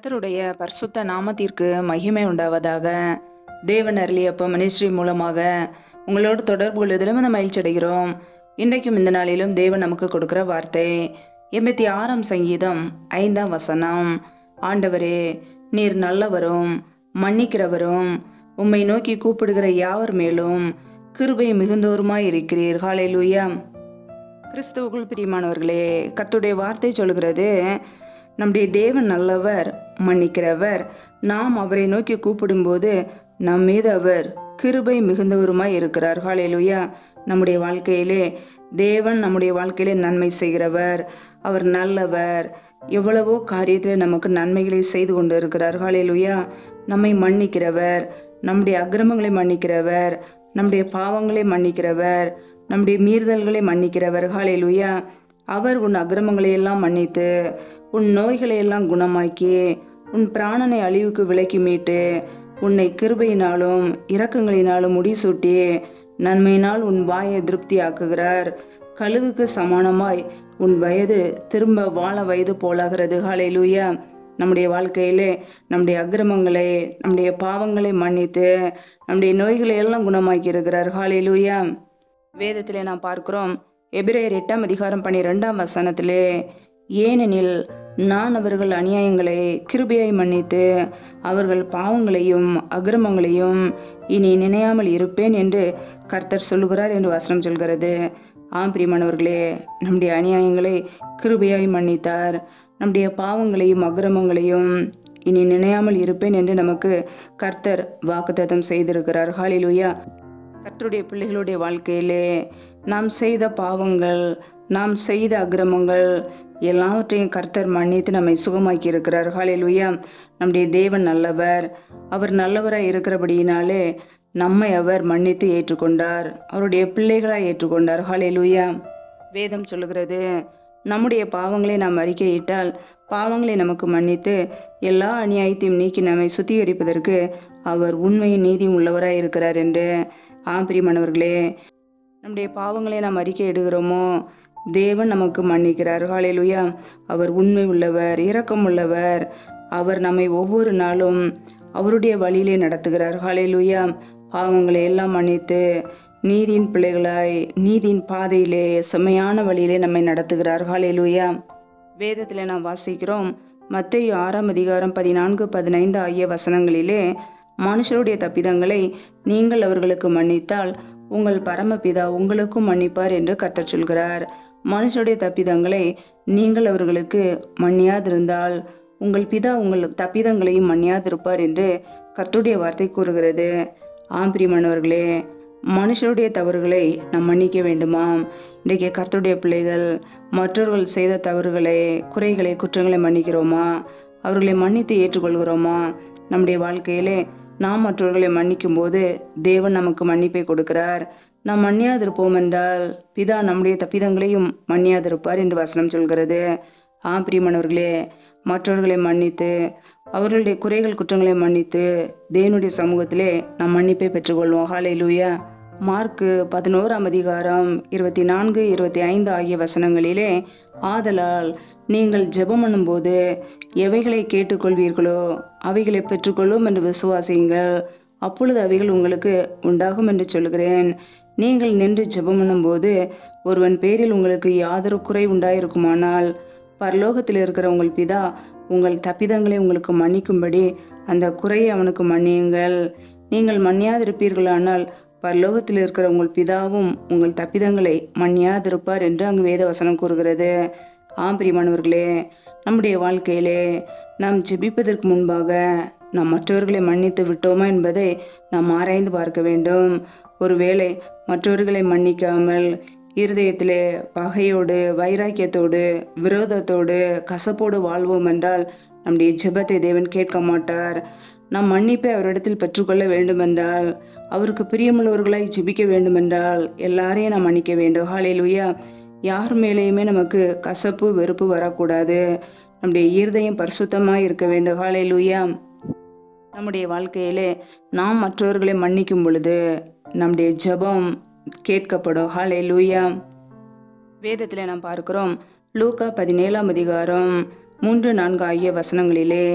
கர்த்தருடைய பரிசுத்த நாமத்திற்கு மகிமை உண்டாவதாக. தேவன் அருளியப்ப மினிஸ்ட்ரி மூலமாக உங்களோடு தொடர்பு கொள்வதிலும் இந்த மகிழ்ச்சி அடைகிறோம். இன்றைக்கும் இந்த நாளிலும் தேவன் நமக்கு கொடுக்கிற வார்த்தை 86ஆம் சங்கீதம் 5ஆம் வசனம். ஆண்டவரே, நீர் நல்லவரும் மன்னிக்கிறவரும் உம்மை நோக்கி கூப்பிடுகிற யாவர் மேலும் கிருபை மிகுந்தோருமாய் இருக்கிறீர். ஹல்லேலூயா. கிறிஸ்துவுக்குள் பிரியமானவர்களே, கர்த்தருடைய வார்த்தை சொல்கிறது, நம்முடைய தேவன் நல்லவர், மன்னிக்கிறவர். நாம் அவரை நோக்கி கூப்பிடும்போது நம் மீது அவர் கிருபை மிகுந்தவருமாய் இருக்கிறார். ஹல்லேலூயா. நம்முடைய வாழ்க்கையிலே தேவன் நம்முடைய வாழ்க்கையிலே நன்மை செய்கிறவர். அவர் நல்லவர். எவ்வளவோ காரியத்தில் நமக்கு நன்மைகளை செய்து கொண்டு இருக்கிறார். ஹல்லேலூயா. நம்மை மன்னிக்கிறவர், நம்முடைய அக்கிரமங்களை மன்னிக்கிறவர், நம்முடைய பாவங்களை மன்னிக்கிறவர், நம்முடைய மீறுதல்களை மன்னிக்கிறவர். ஹல்லேலூயா. அவர் உன் அக்கிரமங்களை எல்லாம் மன்னித்து உன் நோய்களை எல்லாம் குணமாக்கி உன் பிராணனை அழிவுக்கு விலக்கி மீட்டு உன்னை கிருபையினாலும் இரக்கங்களினாலும் முடிசூட்டி நன்மையினால் உன் வாயை திருப்தி ஆக்குகிறார். கழுகுக்கு சமானமாய் உன் வயது திரும்ப வாழ வயது போலாகிறது. ஹல்லேலூயா. நம்முடைய வாழ்க்கையிலே நம்முடைய அக்கிரமங்களை நம்முடைய பாவங்களை மன்னித்து நம்முடைய நோய்களை எல்லாம் குணமாக்கி இருக்கிறார். ஹல்லேலூயா. வேதத்திலே நாம் பார்க்கிறோம், எபிரேயர் 8ஆம் அதிகாரம் 12ஆம் வசனத்திலே, ஏனெனில் நான் அவர்கள் அநியாயங்களை கிருபையாய் மன்னித்து அவர்கள் பாவங்களையும் அக்கிரமங்களையும் இனி நினையாமல் இருப்பேன் என்று கர்த்தர் சொல்லுகிறார் என்று வசனம் சொல்கிறது. ஆம் பிரியமானவர்களே, நம்முடைய அநியாயங்களை கிருபையாய் மன்னித்தார். நம்முடைய பாவங்களையும் அக்கிரமங்களையும் இனி நினையாமல் இருப்பேன் என்று நமக்கு கர்த்தர் வாக்குத்தத்தம் செய்திருக்கிறார். ஹல்லேலூயா. கர்த்தருடைய பிள்ளைகளுடைய வாழ்க்கையிலே நாம் செய்த பாவங்கள், நாம் செய்த அக்கிரமங்கள் எல்லாவற்றையும் கர்த்தர் மன்னித்து நம்மை சுகமாக்கி இருக்கிறார். ஹல்லேலூயா. நம்முடைய தேவன் நல்லவர். அவர் நல்லவராய் இருக்கிறபடியினாலே நம்மை அவர் மன்னித்து ஏற்றுக்கொண்டார். அவருடைய பிள்ளைகளாய் ஏற்றுக்கொண்டார். ஹல்லேலூயா. வேதம் சொல்லுகிறது, நம்முடைய பாவங்களை நாம் அறிக்கையிட்டால் பாவங்களை நமக்கு மன்னித்து எல்லா அநியாயத்தையும் நீக்கி நம்மை சுத்திகரிப்பதற்கு அவர் உண்மையின் நீதியும் உள்ளவராய் இருக்கிறார் என்று. ஆம் பிரியமானவர்களே, நம்முடைய பாவங்களை நாம் அறிக்கை இடுகிறோமோ, தேவன் நமக்கு மன்னிக்கிறார். ஹல்லேலூயா. அவர் உண்மை உள்ளவர், இரக்கம் உள்ளவர். அவர் நம்மை ஒவ்வொரு நாளும் அவருடைய வழியிலே நடத்துகிறார். ஹல்லேலூயா. பாவங்களை எல்லாம் மன்னித்து நீதியின் பிள்ளைகளாய் நீதியின் பாதையிலே செம்மையான வழியிலே நம்மை நடத்துகிறார். ஹல்லேலூயா. வேதத்தில் நாம் வாசிக்கிறோம், மத்தேயு 6ஆம் அதிகாரம் 14, 15 ஆகிய வசனங்களிலே, மனுஷருடைய தப்பிதங்களை நீங்கள் அவர்களுக்கு மன்னித்தால் உங்கள் பரமபிதா உங்களுக்கும் மன்னிப்பார் என்று கர்த்தர் சொல்கிறார். மனுஷருடைய தப்பிதங்களை நீங்கள் அவர்களுக்கு மன்னியாதிருந்தால் உங்கள் பிதா உங்கள் தப்பிதங்களையும் மன்னியாதிருப்பார் என்று கர்த்தருடைய வார்த்தை கூறுகிறது. ஆம் பிரியமானவர்களே, மனுஷருடைய தவறுகளை நாம் மன்னிக்க வேண்டுமாம். இன்றைக்கு கர்த்தருடைய பிள்ளைகள் மற்றவர்கள் செய்த தவறுகளை, குறைகளை, குற்றங்களை மன்னிக்கிறோமா? அவர்களை மன்னித்து ஏற்றுக்கொள்கிறோமா? நம்முடைய வாழ்க்கையிலே நாம் மற்றவர்களை மன்னிக்கும் போது தேவன் நமக்கு மன்னிப்பை கொடுக்கிறார். நாம் மன்னியாதிருப்போம் என்றால் பிதா நம்முடைய தப்பிதங்களையும் மன்னியாதிருப்பார் என்று வசனம் சொல்கிறது. ஆம் பிரியமானவர்களே, மற்றவர்களை மன்னித்து அவர்களுடைய குறைகள் குற்றங்களை மன்னித்து தேவனுடைய சமூகத்திலே நாம் மன்னிப்பை பெற்றுக்கொள்வோம். ஹல்லேலூயா. மார்க்கு 11ஆம் அதிகாரம் 24, 25 ஆகிய வசனங்களிலே, ஆதலால் நீங்கள் ஜெபம் பண்ணும்போது எவைகளை கேட்டுக்கொள்வீர்களோ அவைகளை பெற்றுக்கொள்ளும் என்று விசுவாசியுங்கள், அப்பொழுது அவைகள் உங்களுக்கு உண்டாகும் என்று சொல்கிறேன். நீங்கள் நின்று ஜெபம் பண்ணும்போது ஒருவன் பேரில் உங்களுக்கு யாதொரு குறை உண்டாயிருக்குமானால் பரலோகத்தில் இருக்கிற உங்கள் பிதா உங்கள் தப்பிதங்களை உங்களுக்கு மன்னிக்கும்படி அந்த குறையை அவனுக்கு மன்னியுங்கள். நீங்கள் மன்னியாதிருப்பீர்களானால் பரலோகத்தில் இருக்கிற உங்கள் பிதாவும் உங்கள் தப்பிதங்களை மன்னியாதிருப்பார் என்று அங்கு வேத வசனம் கூறுகிறது. ஆம் பிரியமானவர்களே, நம்முடைய வாழ்க்கையிலே நாம் ஜெபிப்பதற்கு முன்பாக நாம் மற்றவர்களை மன்னித்து விட்டோமா என்பதை நாம் ஆராய்ந்து பார்க்க வேண்டும். ஒருவேளை மற்றவர்களை மன்னிக்காமல் இருதயத்திலே பகையோடு, வைராக்கியத்தோடு, விரோதத்தோடு, கசப்போடு வாழ்வோம் என்றால் நம்முடைய ஜெபத்தை தேவன் கேட்க மாட்டார். நாம் மன்னிப்பை அவரிடத்தில் பெற்றுக்கொள்ள வேண்டுமென்றால், அவருக்கு பிரியமுள்ளவர்களாய் ஜெபிக்க வேண்டுமென்றால் எல்லாரையும் நாம் மன்னிக்க வேண்டும். ஹல்லேலூயா. யார் மேலேயுமே நமக்கு கசப்பு, வெறுப்பு வரக்கூடாது. நம்முடைய இருதயம் பரிசுத்தமாய் இருக்க வேண்டும். ஹல்லேலூயா. நம்முடைய வாழ்க்கையிலே நாம் மற்றவர்களை மன்னிக்கும் பொழுது நம்முடைய ஜெபம் கேட்கப்படும். ஹல்லேலூயா. வேதத்தில் நாம் பார்க்கிறோம், லூக்கா 17ஆம் அதிகாரம் 3, 4 ஆகிய வசனங்களிலே,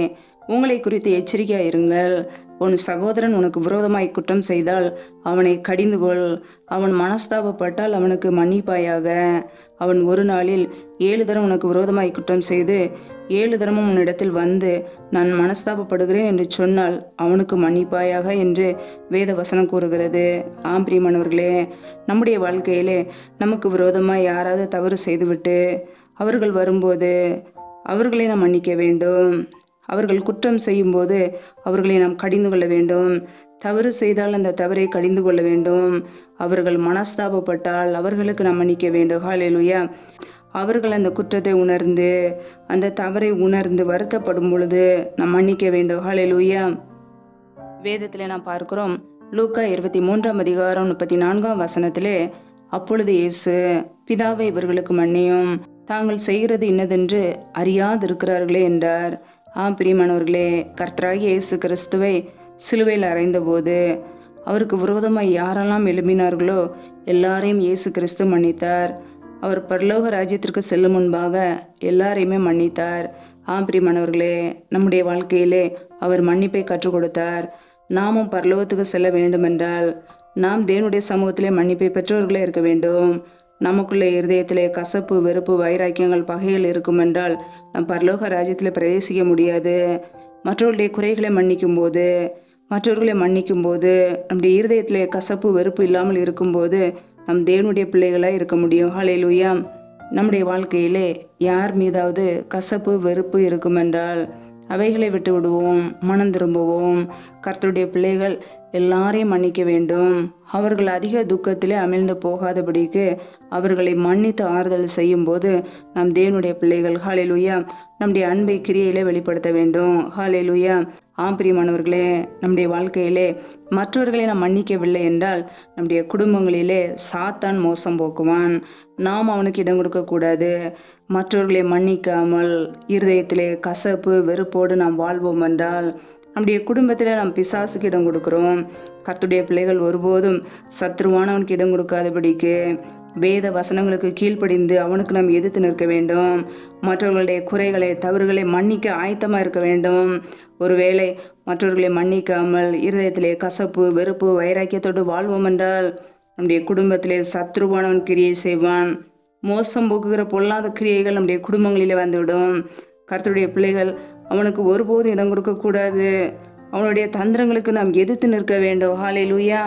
உங்களை குறித்து எச்சரிக்கையாக இருங்கள். உன் சகோதரன் உனக்கு விரோதமாய் குற்றம் செய்தால் அவனை கடிந்து கொள். அவன் மனஸ்தாபப்பட்டால் அவனுக்கு மன்னிப்பாயாக. அவன் ஒரு நாளில் 7 தரம் உனக்கு விரோதமாய் குற்றம் செய்து 7 தரமும் உன்னிடத்தில் வந்து நான் மனஸ்தாபப்படுகிறேன் என்று சொன்னால் அவனுக்கு மன்னிப்பாயாக என்று வேத வசனம் கூறுகிறது. ஆம் பிரியமானவர்களே, நம்முடைய வாழ்க்கையிலே நமக்கு விரோதமாய் யாராவது தவறு செய்துவிட்டு அவர்கள் வரும்போது அவர்களை நாம் மன்னிக்க வேண்டும். அவர்கள் குற்றம் செய்யும்போது அவர்களை நாம் கடிந்து கொள்ள வேண்டும். தவறு செய்தால் அந்த தவறை கடிந்து கொள்ள வேண்டும். அவர்கள் மனஸ்தாபப்பட்டால் அவர்களுக்கு நாம் மன்னிக்க வேண்டும். ஹல்லேலூயா. அவர்கள் அந்த குற்றத்தை உணர்ந்து அந்த தவறை உணர்ந்து வருத்தப்படும் பொழுது நாம் மன்னிக்க வேண்டும். ஹல்லேலூயா. வேதத்திலே நாம் பார்க்கிறோம், லூக்கா 23ஆம் அதிகாரம் 34ஆம் வசனத்திலே, அப்பொழுது இயேசு, பிதாவை இவர்களுக்கு மன்னியும், தாங்கள் செய்கிறது இன்னதென்று அறியாதிருக்கிறார்களே என்றார். ஆம் பிரியமானவர்களே, கர்த்தராகிய இயேசு கிறிஸ்துவை சிலுவையில் அறைந்தபோது அவருக்கு விரோதமாய் யாரெல்லாம் எழும்பினார்களோ எல்லாரையும் இயேசு கிறிஸ்து மன்னித்தார். அவர் பரலோக ராஜ்யத்திற்கு செல்லும் முன்பாக எல்லாரையுமே மன்னித்தார். ஆம் பிரியமானவர்களே, நம்முடைய வாழ்க்கையிலே அவர் மன்னிப்பை கற்றுக் கொடுத்தார். நாமும் பரலோகத்துக்கு செல்ல வேண்டுமென்றால் நாம் தேவனுடைய சமூகத்திலே மன்னிப்பை பெற்றவர்களே இருக்க வேண்டும். நமக்குள்ளே இருதயத்திலே கசப்பு, வெறுப்பு, வைராக்கியங்கள், பகைகள் இருக்கும் என்றால் நம் பரலோக ராஜ்யத்தில் பிரவேசிக்க முடியாது. மற்றவர்களுடைய குறைகளை மன்னிக்கும் போது நம்முடைய இருதயத்திலே கசப்பு, வெறுப்பு இல்லாமல் இருக்கும்போது நம் தேவனுடைய பிள்ளைகளாக இருக்க முடியும். ஹல்லேலூயா. நம்முடைய வாழ்க்கையிலே யார் மீதாவது கசப்பு, வெறுப்பு இருக்குமென்றால் அவைகளை விட்டு விடுவோம், மனம் திரும்புவோம். கர்த்தருடைய பிள்ளைகள் எல்லாரையும் மன்னிக்க வேண்டும். அவர்கள் அதிக துக்கத்திலே அமிழ்ந்து போகாதபடிக்கு அவர்களை மன்னித்து ஆறுதல் செய்யும் போது நம் தேவனுடைய பிள்ளைகள் ஹல்லேலூயா நம்முடைய அன்பை கிரியையிலே வெளிப்படுத்த வேண்டும். ஹல்லேலூயா. ஆம் பிரியமானவர்களே, நம்முடைய வாழ்க்கையிலே மற்றவர்களை நாம் மன்னிக்கவில்லை என்றால் நம்முடைய குடும்பங்களிலே சாத்தான் மோசம் போக்குவான். நாம் அவனுக்கு இடம் கொடுக்கக்கூடாது. மற்றவர்களை மன்னிக்காமல் இருதயத்திலே கசப்பு, வெறுப்போடு நாம் வாழ்வோம் என்றால் நம்முடைய குடும்பத்தில் நாம் பிசாசுக்கு இடம் கொடுக்கிறோம். கர்த்தருடைய பிள்ளைகள் ஒருபோதும் சத்ருவானவனுக்கு இடம் கொடுக்காதபடிக்கு வேத வசனங்களுக்கு கீழ்ப்படிந்து அவனுக்கு நாம் எதிர்த்து நிற்க வேண்டும். மற்றவர்களுடைய குறைகளை, தவறுகளை மன்னிக்க ஆயத்தமாக இருக்க வேண்டும். ஒருவேளை மற்றவர்களை மன்னிக்காமல் இருதயத்திலே கசப்பு, வெறுப்பு, வைராக்கியத்தோடு வாழ்வோம் என்றால் நம்முடைய குடும்பத்திலே சத்ருவானவன் கிரியை செய்வான். மோசம் போக்குகிற பொல்லாத கிரியைகள் நம்முடைய குடும்பங்களிலே வந்துவிடும். கர்த்தருடைய பிள்ளைகள் அவனுக்கு ஒருபோதும் இடம் கொடுக்கக்கூடாது. அவனுடைய தந்திரங்களுக்கு நாம் எதிர்த்து நிற்க வேண்டும். ஹல்லேலூயா.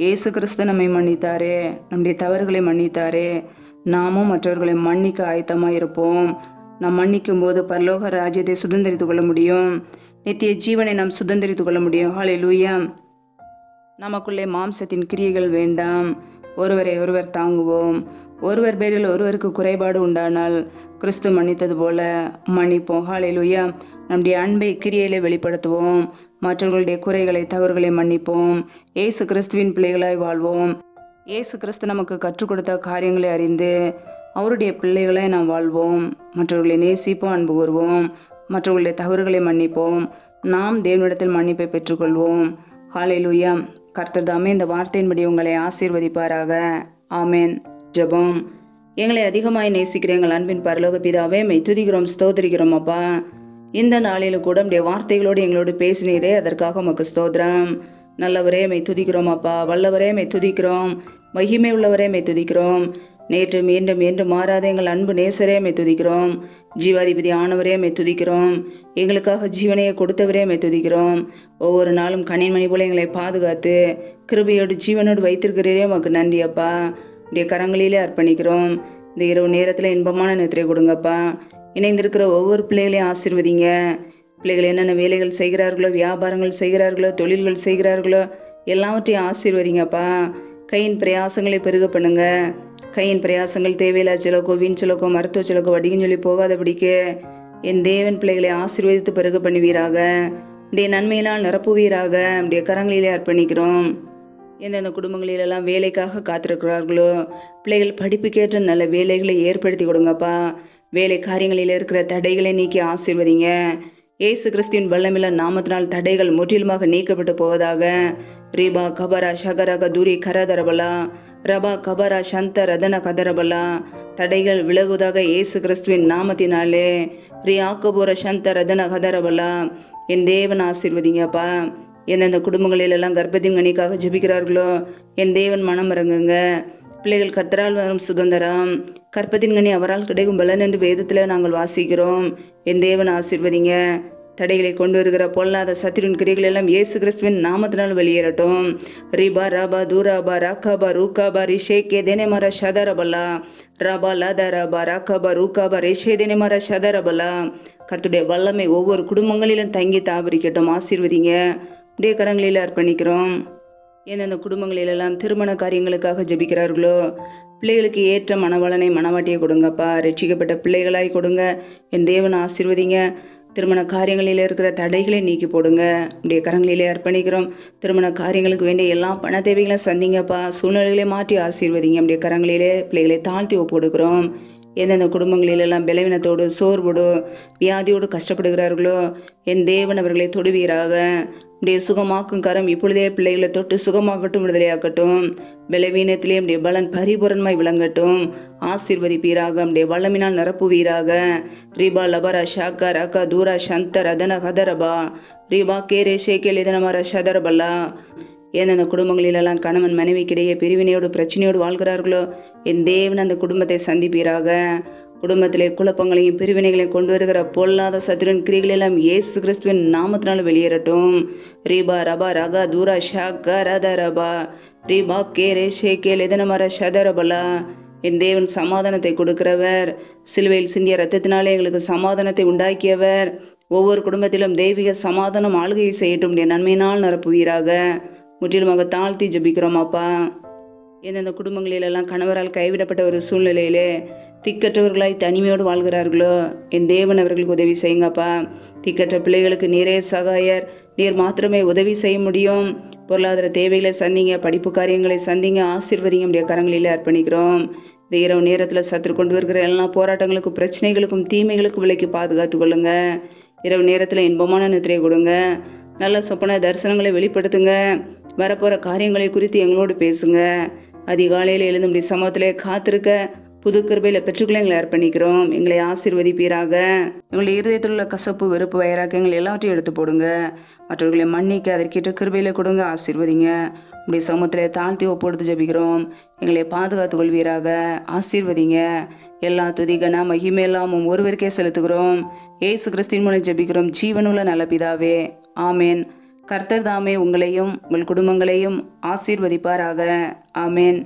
இயேசு கிறிஸ்து நம்மை மன்னித்தாரே, நம்முடைய தவறுகளை மன்னித்தாரே. நாமும் மற்றவர்களை மன்னிக்க ஆயத்தமாக இருப்போம். நாம் மன்னிக்கும் போது பரலோக ராஜ்யத்தை சுதந்திரித்துக் கொள்ள முடியும். நித்திய ஜீவனை நாம் சுதந்திரித்துக் கொள்ள முடியும். ஹல்லேலூயா. நமக்குள்ளே மாம்சத்தின் கிரியைகள் வேண்டாம். ஒருவரை ஒருவர் தாங்குவோம். ஒருவர் பேரில் ஒருவருக்கு குறைபாடு உண்டானால் கிறிஸ்து மன்னித்தது போல மன்னிப்போம். ஹல்லேலூயா. நம்முடைய அன்பை கிரியையிலே வெளிப்படுத்துவோம். மற்றவர்களுடைய குறைகளை, தவறுகளை மன்னிப்போம். இயேசு கிறிஸ்துவின் பிள்ளைகளாய் வாழ்வோம். இயேசு கிறிஸ்து நமக்கு கற்றுக் கொடுத்த காரியங்களை அறிந்து அவருடைய பிள்ளைகளாய் நாம் வாழ்வோம். மற்றவர்களை நேசிப்போம், அன்பு கூறுவோம். மற்றவர்களுடைய தவறுகளை மன்னிப்போம். நாம் தேவனிடத்தில் மன்னிப்பை பெற்றுக்கொள்வோம். ஹல்லேலூயா. கர்த்தர் தாமே இந்த வார்த்தையின்படி உங்களை ஆசீர்வதிப்பாராக. ஆமேன். ஜெபம். எங்களை அதிகமாய் நேசிக்கிற எங்கள் அன்பின் பரலோக பிதாவே, மெய் துதிக்கிறோம், ஸ்தோத்திரிக்கிறோம் அப்பா. இந்த நாளிலும் கூட நம்முடைய வார்த்தைகளோடு எங்களோடு பேசினீரே, அதற்காக உமக்கு ஸ்தோத்திரம். நல்லவரே மெய் துதிக்கிறோம் அப்பா. வல்லவரே மெய் துதிக்கிறோம். மகிமை உள்ளவரே மெய் துதிக்கிறோம். நேற்று மீண்டும் என்று மாறாத எங்கள் அன்பு நேசரே மெய் துதிக்கிறோம். ஜீவாதிபதி ஆனவரே மெய் துதிக்கிறோம். எங்களுக்காக ஜீவனையை கொடுத்தவரே மெய் துதிக்கிறோம். ஒவ்வொரு நாளும் கண்ணின்மணி போல எங்களை பாதுகாத்து கிருபையோடு ஜீவனோடு வைத்திருக்கிறீரே, உமக்கு நன்றி அப்பா. உடைய கரங்களிலே அர்ப்பணிக்கிறோம். இந்த இரவு நேரத்தில் இன்பமான நித்திரை கொடுங்கப்பா. இணைந்திருக்கிற ஒவ்வொரு பிள்ளைகளையும் ஆசீர்வதிங்க. பிள்ளைகள் என்னென்ன வேலைகள் செய்கிறார்களோ, வியாபாரங்கள் செய்கிறார்களோ, தொழில்கள் செய்கிறார்களோ எல்லாவற்றையும் ஆசீர்வதிங்கப்பா. கையின் பிரயாசங்களை பெருக பண்ணுங்க. கையின் பிரயாசங்கள் தேவையில்லா செலவுக்கோ, வீண் செலவுக்கோ, மருத்துவ செலவுக்கோ, வடிகன்னு சொல்லி போகாதபடிக்கு என் தேவன் பிள்ளைகளை ஆசீர்வதித்து பெருக பண்ணுவீராக. உடைய நன்மையினால் நிரப்புவீராக. உடைய கரங்களிலே அர்ப்பணிக்கிறோம். எந்தெந்த குடும்பங்களிலெல்லாம் வேலைக்காக காத்திருக்கிறார்களோ பிள்ளைகள் படிப்புக்கேற்ற நல்ல வேலைகளை ஏற்படுத்தி கொடுங்கப்பா. வேலை காரியங்களில் இருக்கிற தடைகளை நீக்கி ஆசீர்வதிங்க. இயேசு கிறிஸ்துவின் வல்லமில்ல நாமத்தினால் தடைகள் முற்றிலுமாக நீக்கப்பட்டு போவதாக. ரீபா கபரா ஷகரக துரி கரதரபலா ரபா கபரா சந்த ரதன கதரபலா. தடைகள் விலகுவதாக இயேசு கிறிஸ்துவின் நாமத்தினாலே. ரியாக்கபுர சந்த ரதன கதரபலா. என் தேவன் ஆசீர்வதிங்கப்பா. எந்தெந்த குடும்பங்களிலெல்லாம் கர்ப்பத்தின் கனிக்காக ஜெபிக்கிறார்களோ என் தேவன் மனம் இறங்குங்க. பிள்ளைகள் கர்த்தரால் வரும் சுதந்திரம், கற்பத்தின் கனி அவரால் கிடைக்கும் பலன் என்று வேதத்தில் நாங்கள் வாசிக்கிறோம். என் தேவன் ஆசீர்வதிங்க. தடைகளை கொண்டு வருகிற பொல்லாத சத்திரின் கிரிகள் எல்லாம் இயேசு கிறிஸ்துவின் நாமத்தினால் வெளியேறட்டும். ரிபா ரபா தூராபா ராக்காபா ரூக்காபா ரிஷேகே தேனேமர ஷதரபலா ரபா லத ரபா ராக்காபா ரூக்காபா ரிஷே தேனேமர ஷதரபலா. கர்த்தருடைய வல்லமை ஒவ்வொரு குடும்பங்களிலும் தங்கி தாபரிக்கட்டும். ஆசீர்வதிங்க. உடைய கரங்களில் அர்ப்பணிக்கிறோம். எந்தெந்த குடும்பங்களிலெல்லாம் திருமண காரியங்களுக்காக ஜெபிக்கிறார்களோ பிள்ளைகளுக்கு ஏற்ற மணவாளனை மணவாட்டியை கொடுங்கப்பா. ரட்சிக்கப்பட்ட பிள்ளைகளாய் கொடுங்க. என் தேவன் ஆசீர்வதிங்க. திருமண காரியங்களில் இருக்கிற தடைகளை நீக்கி போடுங்க. உடைய கரங்களிலே அர்ப்பணிக்கிறோம். திருமண காரியங்களுக்கு வேண்டிய எல்லா பண தேவைகளும் சந்திங்கப்பா. சூழ்நிலைகளை மாற்றி ஆசீர்வதிங்க. உடைய கரங்களிலே பிள்ளைகளை தாழ்த்தி ஒப்புடுக்கிறோம். எந்தெந்த குடும்பங்களிலெல்லாம் பலவீனத்தோடு சோர்வோடு வியாதியோடு கஷ்டப்படுகிறார்களோ என் தேவன் அவர்களை தொடுவீராக. உடைய சுகமாக்கும் கரம் இப்பொழுதே பிள்ளைகளை தொட்டு சுகமாகட்டும், விடுதலையாக்கட்டும். பலவீனத்திலே உடைய பலன் பரிபூரணமாய் விளங்கட்டும். ஆசீர்வதிப்பீராக. உடைய வல்லமினால் நிரப்புவீராக. ரீபா லபரா ஷாக்கா ரக்கா தூரா சந்த ரதன கதரபா ரீபா கேரே ஷேகே லிதனமர ஷதரபல்லா. எந்தெந்த குடும்பங்களிலெல்லாம் கணவன் மனைவிக்கிடையே பிரிவினையோடு பிரச்சனையோடு வாழ்கிறார்களோ என் தேவன் அந்த குடும்பத்தை சந்திப்பீராக. குடும்பத்திலே குழப்பங்களையும் பிரிவினைகளையும் கொண்டு வருகிற பொல்லாத சத்துருவின் கிரிகள் எல்லாம் இயேசு கிறிஸ்துவின் நாமத்தினால் வெளியேறட்டும். ரீபா ரபா ரகா தூரா ஷாக்கா ரத ரபா ரீபா கேரே ஷேகே லிதனமர ஷதரபலா. என் தேவன் சமாதானத்தை கொடுக்கிறவர். சிலுவையில் சிந்திய ரத்தத்தினாலே எங்களுக்கு சமாதானத்தை உண்டாக்கியவர். ஒவ்வொரு குடும்பத்திலும் தெய்வீக சமாதானம் ஆளுகையை செய்யட்டும். என் நன்மையினால் நிரப்புவீராக. முற்றிலுமாக தாழ்த்தி ஜெபிக்கிறோம் அப்பா. எந்தெந்த குடும்பங்களிலெல்லாம் கணவரால் கைவிடப்பட்ட ஒரு சூழ்நிலையிலே திக்கற்றவர்களாய் தனிமையோடு வாழ்கிறார்களோ என் தேவன் அவர்களுக்கு உதவி செய்யுங்கப்பா. திக்கற்ற பிள்ளைகளுக்கு நீரே சகாயர். நீர் மாத்திரமே உதவி செய்ய முடியும். பொருளாதார தேவைகளை சந்திங்க. படிப்பு காரியங்களை சந்திங்க. ஆசீர்வதிங்க. உடைய கரங்களிலே அர்ப்பணிக்கிறோம். இந்த இரவு நேரத்தில் சத்துரு கொண்டு வருகிற எல்லா போராட்டங்களுக்கும் பிரச்சனைகளுக்கும் தீமைகளுக்கும் விலைக்கு பாதுகாத்து கொள்ளுங்க. இரவு நேரத்தில் இன்பமான நித்திரை கொடுங்க. நல்ல சொப்பன தரிசனங்களை வெளிப்படுத்துங்க. வரப்போகிற காரியங்களை குறித்து எங்களோடு பேசுங்க. அதிகாலையில் எழுந்து நம்முடைய சமூகத்திலே காத்திருக்க புது கிருபையில் பெற்றுக்கொள்ள எங்களை அர்ப்பணிக்கிறோம். எங்களை ஆசீர்வதிப்பீராக. எங்களுடைய இருதயத்தில் உள்ள கசப்பு வெறுப்பு வைராக்கியங்கள் எல்லாத்தையும் எடுத்து போடுங்க. மற்றவர்களை மன்னிக்க அதற்கேற்ற கிருபையில் கொடுங்க. ஆசீர்வதிங்க. நம்முடைய சமூகத்திலே தாழ்த்தி ஒப்புடுத்து ஜெபிக்கிறோம். எங்களை பாதுகாத்து கொள்வீராக. ஆசீர்வதிங்க. எல்லா துதிகன மகிமையெல்லாம் ஒருவருக்கே செலுத்துகிறோம். இயேசு கிறிஸ்துவின் மூலம் ஜெபிக்கிறோம் ஜீவனுள்ள நல்ல பிதாவே. ஆமேன். கர்த்தர் தாமே உங்களையும் உங்கள் குடும்பங்களையும் ஆசீர்வதிப்பாராக. ஆமேன்.